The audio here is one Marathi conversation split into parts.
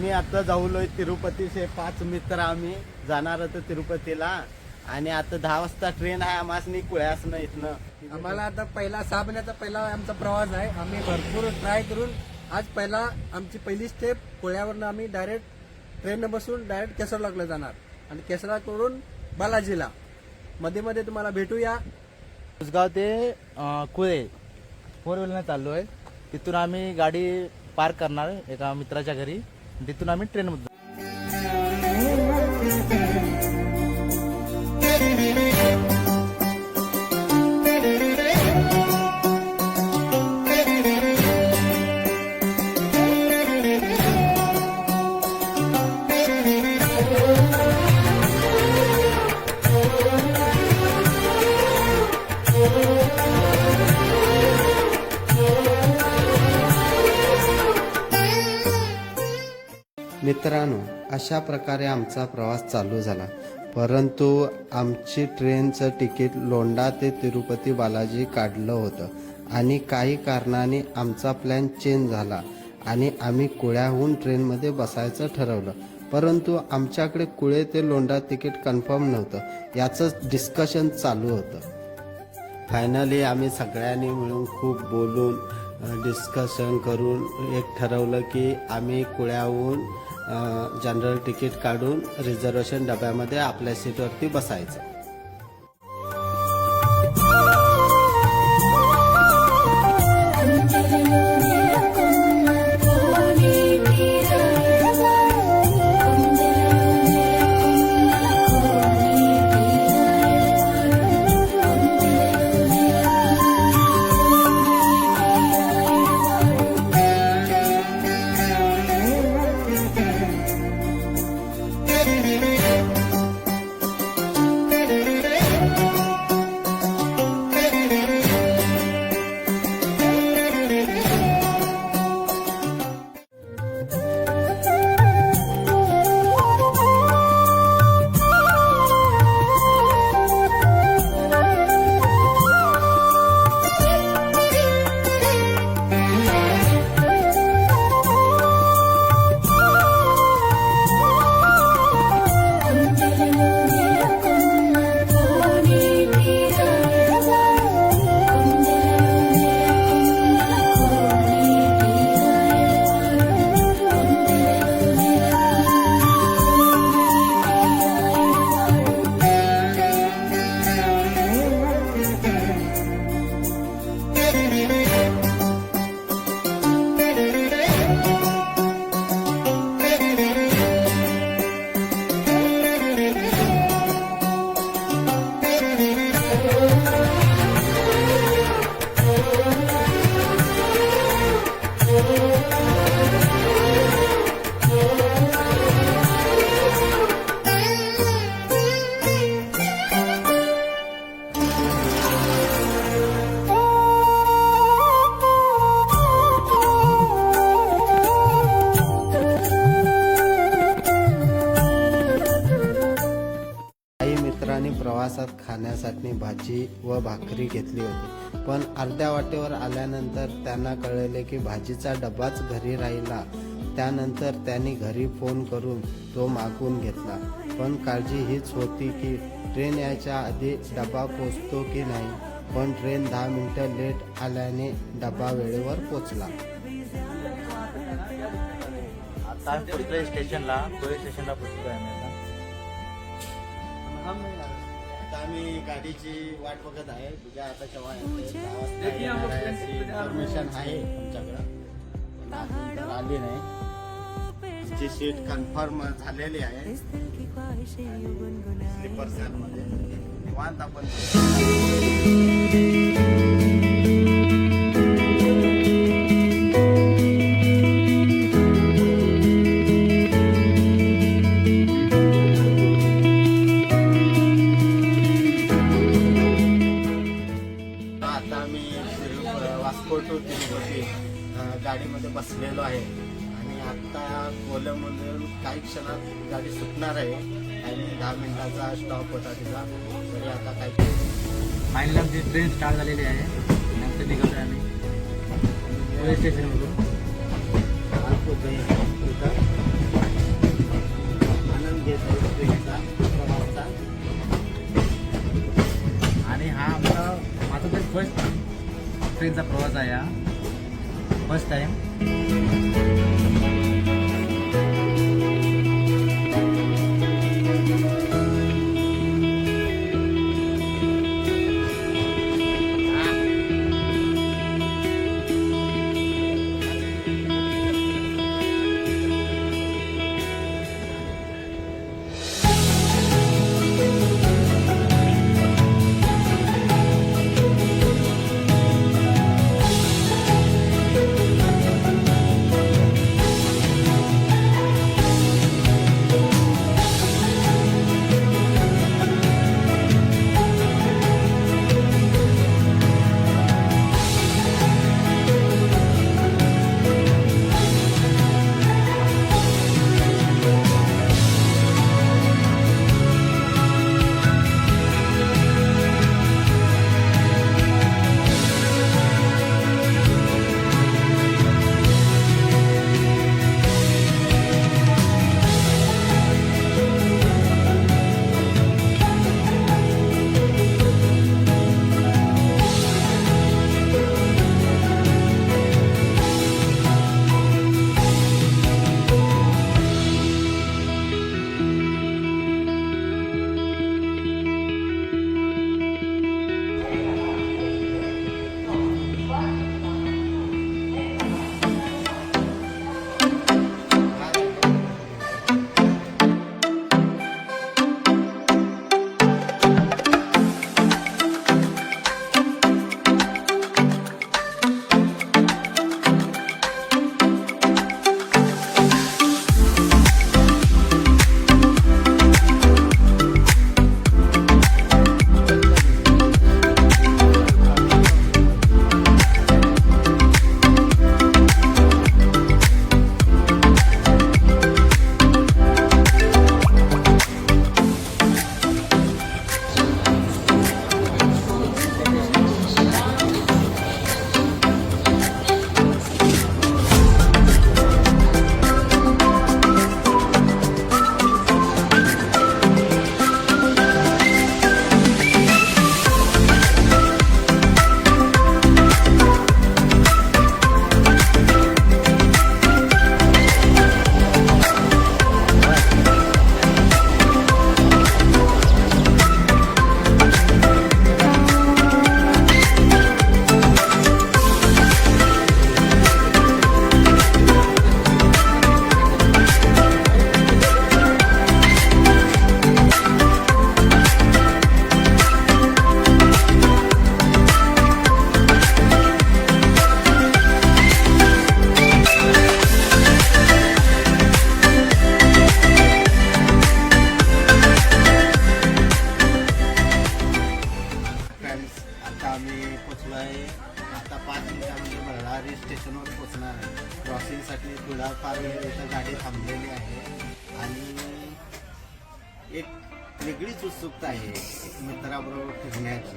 आम्ही आता जाऊलोय तिरुपतीचे 5 मित्र आम्ही जाणार होतो तिरुपतीला आणि आता 10 वाजता ट्रेन आहे आम्हाला कुळ्यासनं इथनं. आम्हाला आता पहिला 6 महिन्याचा पहिला आमचा प्रवास आहे. आम्ही भरपूर ट्राय करून आज आमची पहिली स्टेप पुण्यावरनं आम्ही डायरेक्ट ट्रेन बसून डायरेक्ट केसरलॉकला जाणार आणि केसरलॉकवरून बालाजीला. मध्ये मध्ये तुम्हाला भेटूया. उसगाव ते कुळे 4 व्हीलरने चाललो आहे. तिथून आम्ही गाडी पार्क करणार एका मित्राच्या घरी. तिथून आम्ही ट्रेनमध्ये मित्रांनो, अशा प्रकारे आमचा प्रवास चालू झाला. परंतु आमची ट्रेनचं तिकीट लोंढा ते तिरुपती बालाजी काढलं होतं आणि काही कारणाने आमचा प्लॅन चेंज झाला आणि आम्ही कुळ्याहून ट्रेनमध्ये बसायचं ठरवलं. परंतु आमच्याकडे कुळे ते लोंढा तिकीट कन्फर्म नव्हतं. याचं डिस्कशन चालू होतं. फायनली आम्ही सगळ्यांनी मिळून खूप बोलून डिस्कशन करून एक ठरवलं की आम्ही कुळ्याहून जनरल तिकीट काढून रिझर्वेशन डब्यामध्ये आपल्या सीटवरती बसायचं. प्रवासात खाण्यासाठी भाजी व भाकरी घेतली होती. पण अर्ध्या वाटेवर आल्यानंतर त्यांना कळले की भाजीचा डब्बाच घरी राहिला. त्यानंतर त्यांनी घरी फोन करून तो मागून घेतला. पण काळजी हीच होती की ट्रेन यायच्या आधी डबा पोचतो की नाही. पण ट्रेन 10 मिनिटं लेट आल्याने डबा वेळेवर पोचला. आता पुढच्या स्टेशनला पुणे स्टेशनला पोहोचलो आहे. आम्ही गाडीची वाट बघत आहे. तुझ्या आता केव्हा इन्फॉर्मेशन आहे आमच्याकडं आली नाही. तिची सीट कन्फर्म झालेली आहे स्लीपर सेलमध्ये. निवांत आपण गाडीमध्ये बसलेलो आहे आणि आता कोल्हापूरमधून काही क्षणात गाडी सुटणार आहे आणि 10 मिनिटाचा स्टॉप होता तिचा. तरी आता काही फायनली आमची ट्रेन स्टार्ट झालेली आहे. नंतर निघतो आहे आम्ही पुणे स्टेशनमधून. आज पोहोचलो इथं घेत आहे ट्रेनचा प्रवासचा. आणि हा माझा तरी फर्स्ट ट्रेनचा प्रवास आहे, हा फर्स्ट टाइम. आता 5 मिनिटांमध्ये बल्लारी स्टेशनवर पोहोचणार आहे. क्रॉसिंगसाठी थोडाफार वेळ इथं गाडी थांबलेली आहे आणि एक वेगळीच उत्सुकता आहे एक मित्राबरोबर फिरण्याची.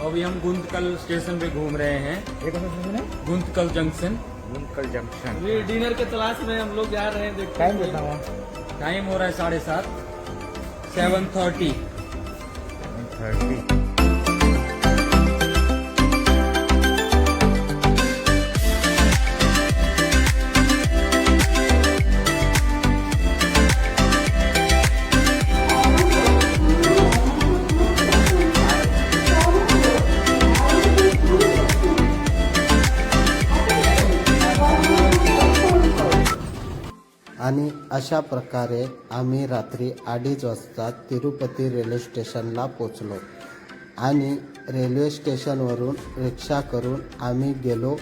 अभी हम गुंतकल स्टेशन पे घूम रहे हैं. ये कौन सा स्टेशन है? गुंतकल जंक्शन. गुंतकल जंक्शन. ये डिनर के तलाश में हम लोग जा रहे हैं. देखते टाइम हैं. कितना हुआ? टाइम हो रहा है 7:30. 7:30. 30. आणि अशा प्रकारे आम्ही रात्री 2:30 वाजता तिरुपती रेल्वे स्टेशनला पोचलो आणि रेल्वे स्टेशनवरून रिक्षा करून आम्ही गेलो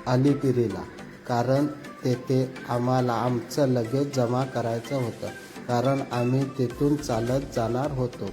अलिपिरीला, कारण तेथे आम्हाला आमचं लगेज जमा करायचं होतं, कारण आम्ही तिथून चालत जाणार होतो.